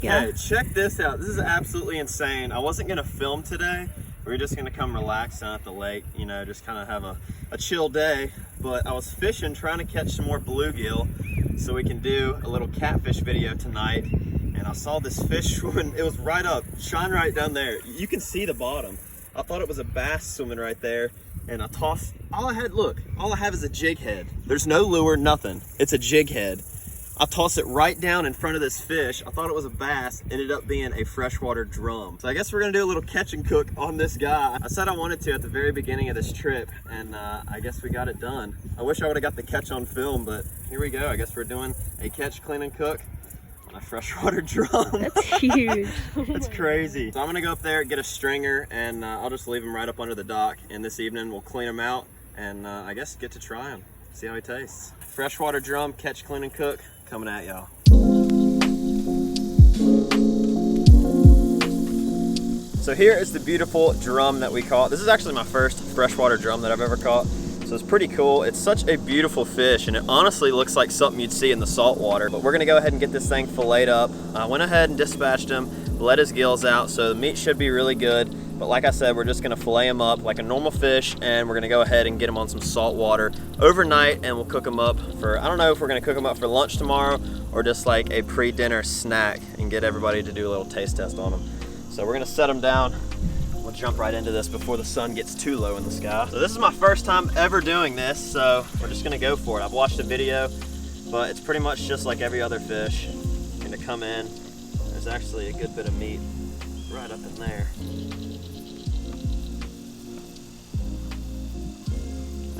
Yeah. Okay, check this out. This is absolutely insane. I wasn't gonna film today. We were just gonna come relax down at the lake, you know, just kind of have a chill day. But I was fishing, trying to catch some more bluegill so we can do a little catfish video tonight. And I saw this fish swimming. It was right up, shine right down there. You can see the bottom. I thought it was a bass swimming right there. And I tossed, all I have is a jig head. There's no lure, nothing. It's a jig head. I tossed it right down in front of this fish. I thought it was a bass, ended up being a freshwater drum. So I guess we're gonna do a little catch and cook on this guy. I said I wanted to at the very beginning of this trip, and I guess we got it done. I wish I would've got the catch on film, but here we go. I guess we're doing a catch, clean, and cook on a freshwater drum. That's huge. That's crazy. So I'm gonna go up there, get a stringer, and I'll just leave him right up under the dock. And this evening we'll clean him out, and I guess get to try him, see how he tastes. Freshwater drum, catch, clean, and cook, coming at y'all. So here is the beautiful drum that we caught. This is actually my first freshwater drum that I've ever caught. So it's pretty cool. It's such a beautiful fish, and it honestly looks like something you'd see in the salt water. But we're gonna go ahead and get this thing filleted up. I went ahead and dispatched him, let his gills out, so the meat should be really good. But like I said, we're just gonna fillet him up like a normal fish, and we're gonna go ahead and get him on some salt water overnight, and we'll cook him up for, I don't know if we're gonna cook him up for lunch tomorrow or just like a pre-dinner snack and get everybody to do a little taste test on him. So we're gonna set him down. We'll jump right into this before the sun gets too low in the sky. So this is my first time ever doing this, so we're just gonna go for it. I've watched a video, but it's pretty much just like every other fish. You're gonna come in, there's actually a good bit of meat right up in there.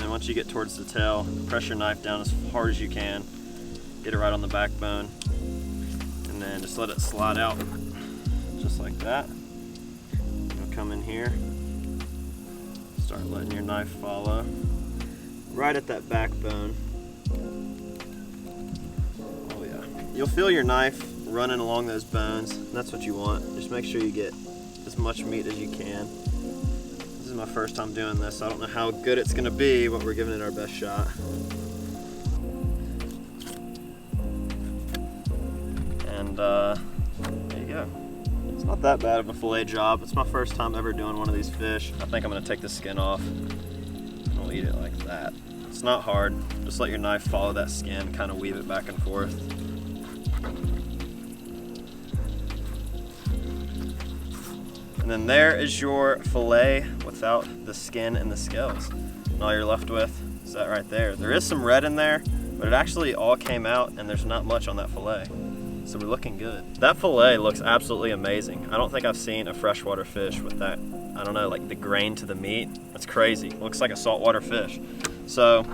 And once you get towards the tail, press your knife down as hard as you can, get it right on the backbone, and then just let it slide out, just like that. Come in here, start letting your knife follow right at that backbone. Oh yeah, you'll feel your knife running along those bones. That's what you want. Just make sure you get as much meat as you can. This is my first time doing this, so I don't know how good it's gonna be, but we're giving it our best shot. And there you go. It's not that bad of a fillet job. It's my first time ever doing one of these fish. I think I'm gonna take the skin off and we'll eat it like that. It's not hard. Just let your knife follow that skin, kind of weave it back and forth. And then there is your fillet without the skin and the scales. And all you're left with is that right there. There is some red in there, but it actually all came out and there's not much on that fillet. So we're looking good. That fillet looks absolutely amazing. I don't think I've seen a freshwater fish with that, I don't know, like the grain to the meat. That's crazy. Looks like a saltwater fish. So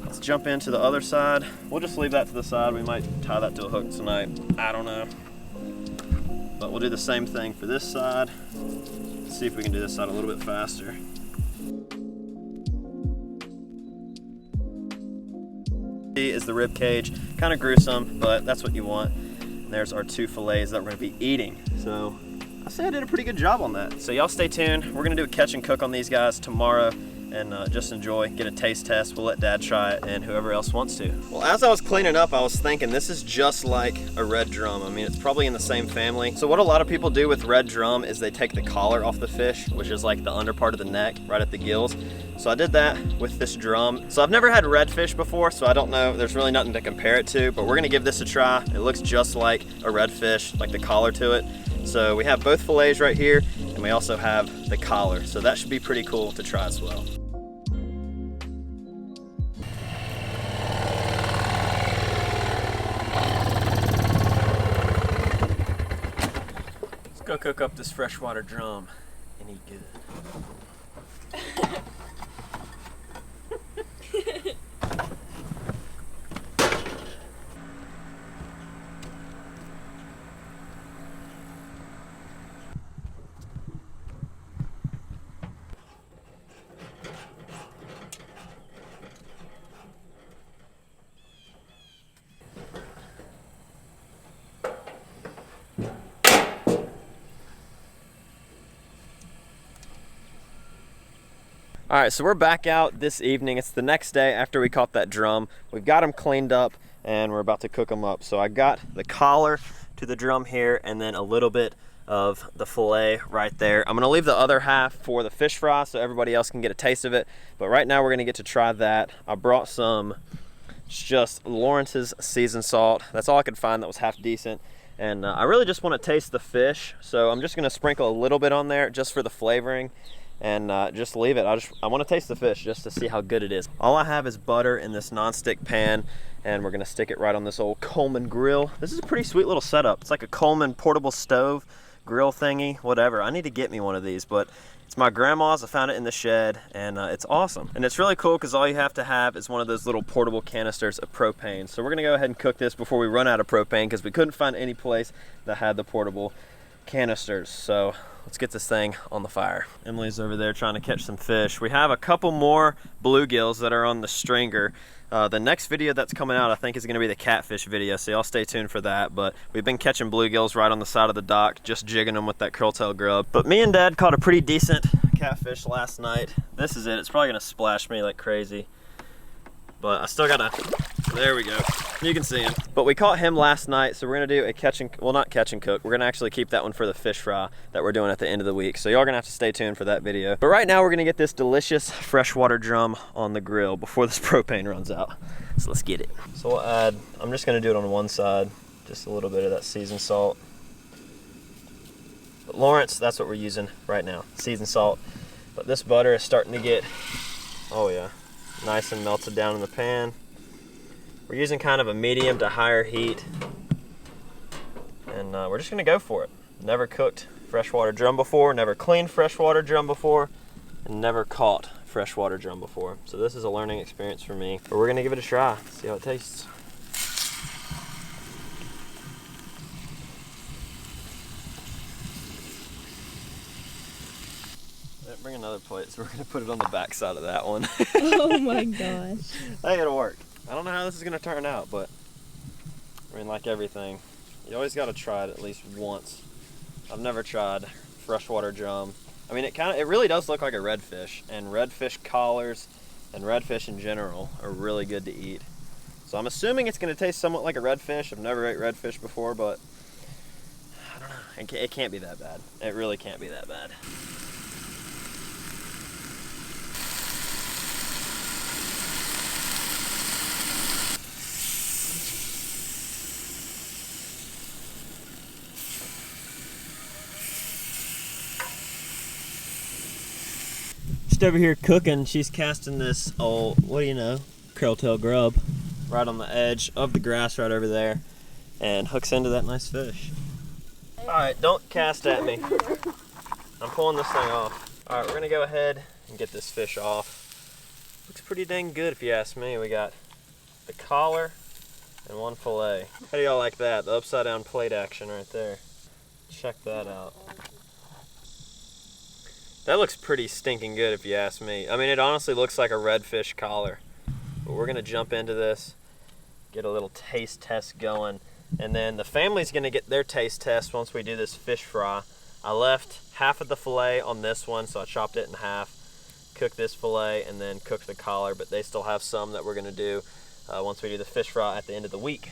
let's jump into the other side. We'll just leave that to the side. We might tie that to a hook tonight. I don't know. But we'll do the same thing for this side. Let's see if we can do this side a little bit faster. Is the rib cage. Kind of gruesome, but that's what you want. And there's our two fillets that we're gonna be eating. So I say I did a pretty good job on that. So y'all stay tuned. We're gonna do a catch and cook on these guys tomorrow, and just enjoy, get a taste test. We'll let Dad try it and whoever else wants to. Well, as I was cleaning up, I was thinking this is just like a red drum. I mean, it's probably in the same family. So what a lot of people do with red drum is they take the collar off the fish, which is like the under part of the neck, right at the gills. So I did that with this drum. So I've never had redfish before, so I don't know, there's really nothing to compare it to, but we're gonna give this a try. It looks just like a redfish, like the collar to it. So we have both fillets right here, and we also have the collar. So that should be pretty cool to try as well. Let's go cook up this freshwater drum and eat good. All right, so we're back out this evening. It's the next day after we caught that drum. We've got them cleaned up and we're about to cook them up. So I got the collar to the drum here, and then a little bit of the filet right there. I'm gonna leave the other half for the fish fry so everybody else can get a taste of it. But right now we're gonna get to try that. I brought some just Lawrence's seasoned salt. That's all I could find that was half decent. And I really just want to taste the fish, so I'm just going to sprinkle a little bit on there just for the flavoring, and just leave it. I want to taste the fish just to see how good it is. All I have is butter in this non-stick pan, and we're going to stick it right on this old Coleman grill. This is a pretty sweet little setup. It's like a Coleman portable stove, grill thingy, whatever. I need to get me one of these, but it's my grandma's. I found it in the shed, and it's awesome. And it's really cool because all you have to have is one of those little portable canisters of propane. So we're gonna go ahead and cook this before we run out of propane, because we couldn't find any place that had the portable canisters. So let's get this thing on the fire. Emily's over there trying to catch some fish. We have a couple more bluegills that are on the stringer. The next video that's coming out, I think, is going to be the catfish video, so y'all stay tuned for that. But we've been catching bluegills right on the side of the dock, just jigging them with that curltail grub. But me and Dad caught a pretty decent catfish last night. This is it. It's probably going to splash me like crazy, but I still gotta, there we go. You can see him. But we caught him last night, so we're gonna do a catch and, well, not catch and cook. We're gonna actually keep that one for the fish fry that we're doing at the end of the week. So y'all are gonna have to stay tuned for that video. But right now we're gonna get this delicious freshwater drum on the grill before this propane runs out. So let's get it. So we'll add, I'm just gonna do it on one side, just a little bit of that seasoned salt. But Lawrence, that's what we're using right now, seasoned salt. But this butter is starting to get, oh yeah, nice and melted down in the pan. We're using kind of a medium to higher heat, and we're just gonna go for it. Never cooked freshwater drum before, never cleaned freshwater drum before, and never caught freshwater drum before. So this is a learning experience for me, but we're gonna give it a try, see how it tastes. Bring another plate, so we're gonna put it on the back side of that one. Oh my gosh. I think it'll work. I don't know how this is gonna turn out, but I mean, like everything, you always gotta try it at least once. I've never tried freshwater drum. I mean, it really does look like a redfish, and redfish collars and redfish in general are really good to eat. So I'm assuming it's gonna taste somewhat like a redfish. I've never ate redfish before, but I don't know. It can't be that bad. It really can't be that bad. Just over here cooking, she's casting this old, what do you know, curltail grub right on the edge of the grass right over there, and hooks into that nice fish. All right, don't cast at me. I'm pulling this thing off. All right, we're gonna go ahead and get this fish off. Looks pretty dang good if you ask me. We got the collar and one fillet. How do y'all like that? The upside down plate action right there. Check that out. That looks pretty stinking good if you ask me. I mean, it honestly looks like a redfish collar. But we're gonna jump into this, get a little taste test going, and then the family's gonna get their taste test once we do this fish fry. I left half of the fillet on this one, so I chopped it in half, cooked this fillet, and then cooked the collar, but they still have some that we're gonna do once we do the fish fry at the end of the week.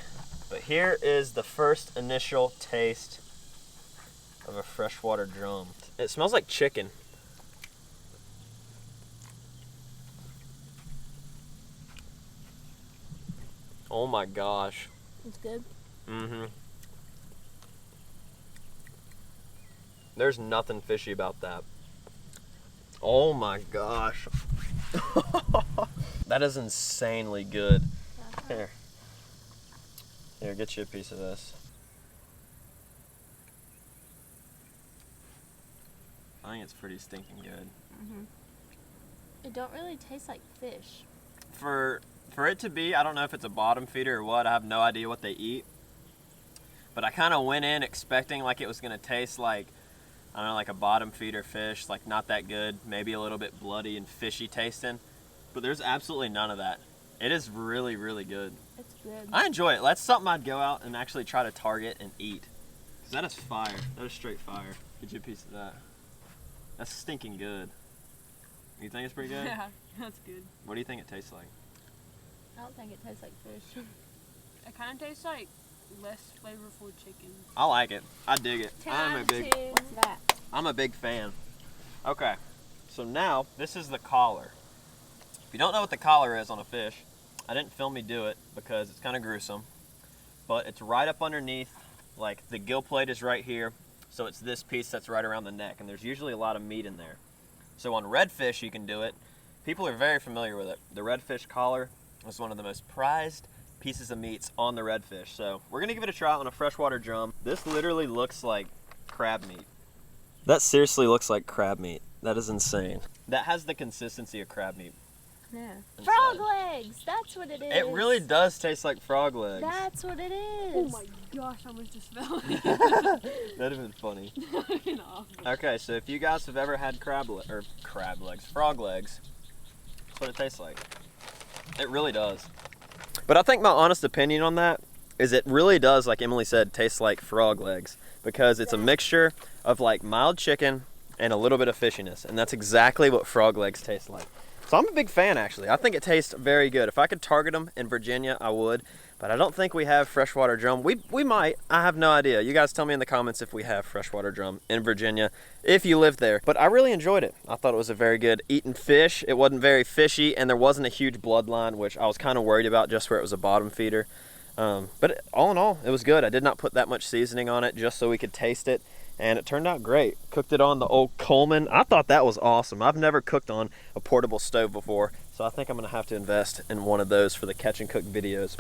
But here is the first initial taste of a freshwater drum. It smells like chicken. Oh my gosh. It's good. Mm-hmm. There's nothing fishy about that. Oh my gosh. That is insanely good. Here. Here, get you a piece of this. I think it's pretty stinking good. Mm-hmm. It don't really taste like fish. For it to be, I don't know if it's a bottom feeder or what, I have no idea what they eat. But I kind of went in expecting like it was gonna taste like, I don't know, like a bottom feeder fish, like not that good, maybe a little bit bloody and fishy tasting. But there's absolutely none of that. It is really, really good. It's good. I enjoy it. That's something I'd go out and actually try to target and eat. Because that is fire. That is straight fire. Get you a piece of that. That's stinking good. You think it's pretty good? Yeah, that's good. What do you think it tastes like? I don't think it tastes like fish. It kind of tastes like less flavorful chicken. I like it. I dig it. What's that? I'm a big fan. Okay, so now this is the collar. If you don't know what the collar is on a fish, I didn't film me do it because it's kind of gruesome, but it's right up underneath, like the gill plate is right here, so it's this piece that's right around the neck, and there's usually a lot of meat in there. So on redfish you can do it. People are very familiar with it. The redfish collar is one of the most prized pieces of meats on the redfish. So we're gonna give it a try on a freshwater drum. This literally looks like crab meat. That seriously looks like crab meat. That is insane. That has the consistency of crab meat. Yeah. Inside. Frog legs. That's what it is. It really does taste like frog legs. That's what it is. Oh my gosh, I almost just fell. That'd have been funny. Been awful. Okay, so if you guys have ever had frog legs, that's what it tastes like. It really does. But I think my honest opinion on that is it really does, like Emily said, taste like frog legs, because it's a mixture of like mild chicken and a little bit of fishiness, and that's exactly what frog legs taste like. So I'm a big fan, actually. I think it tastes very good. If I could target them in Virginia, I would, but I don't think we have freshwater drum. We might. I have no idea. You guys tell me in the comments if we have freshwater drum in Virginia, if you live there. But I really enjoyed it. I thought it was a very good eating fish. It wasn't very fishy, and there wasn't a huge bloodline, which I was kind of worried about just where it was a bottom feeder. But all in all, it was good. I did not put that much seasoning on it just so we could taste it, and it turned out great. Cooked it on the old Coleman. I thought that was awesome. I've never cooked on a portable stove before, so I think I'm gonna have to invest in one of those for the catch and cook videos.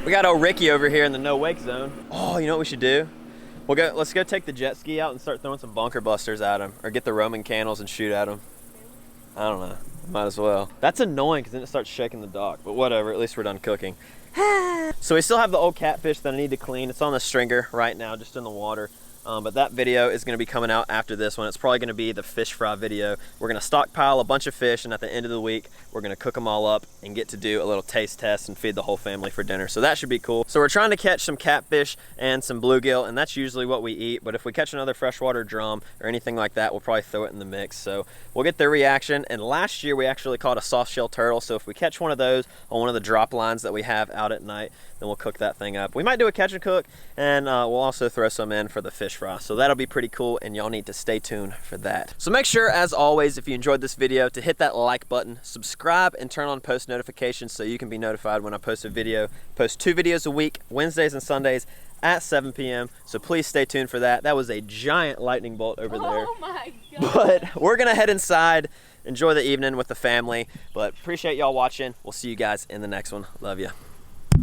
We got old Ricky over here in the no wake zone. Oh, you know what we should do? Let's go take the jet ski out and start throwing some bunker busters at him, or get the Roman candles and shoot at him. I don't know. Might as well. That's annoying because then it starts shaking the dock, but whatever, at least we're done cooking. So we still have the old catfish that I need to clean. It's on the stringer right now, just in the water. But that video is gonna be coming out after this one. It's probably gonna be the fish fry video. We're gonna stockpile a bunch of fish, and at the end of the week, we're gonna cook them all up and get to do a little taste test and feed the whole family for dinner. So that should be cool. So we're trying to catch some catfish and some bluegill, and that's usually what we eat. But if we catch another freshwater drum or anything like that, we'll probably throw it in the mix. So we'll get their reaction. And last year, we actually caught a soft shell turtle. So if we catch one of those on one of the drop lines that we have out at night, then we'll cook that thing up. We might do a catch and cook, and we'll also throw some in for the fish fry. So that'll be pretty cool, and y'all need to stay tuned for that. So make sure, as always, if you enjoyed this video, to hit that like button, subscribe, and turn on post notifications so you can be notified when I post a video. Post 2 videos a week, Wednesdays and Sundays at 7 p.m. So please stay tuned for that. That was a giant lightning bolt over there. Oh my God. But we're gonna head inside, enjoy the evening with the family, but appreciate y'all watching. We'll see you guys in the next one. Love you.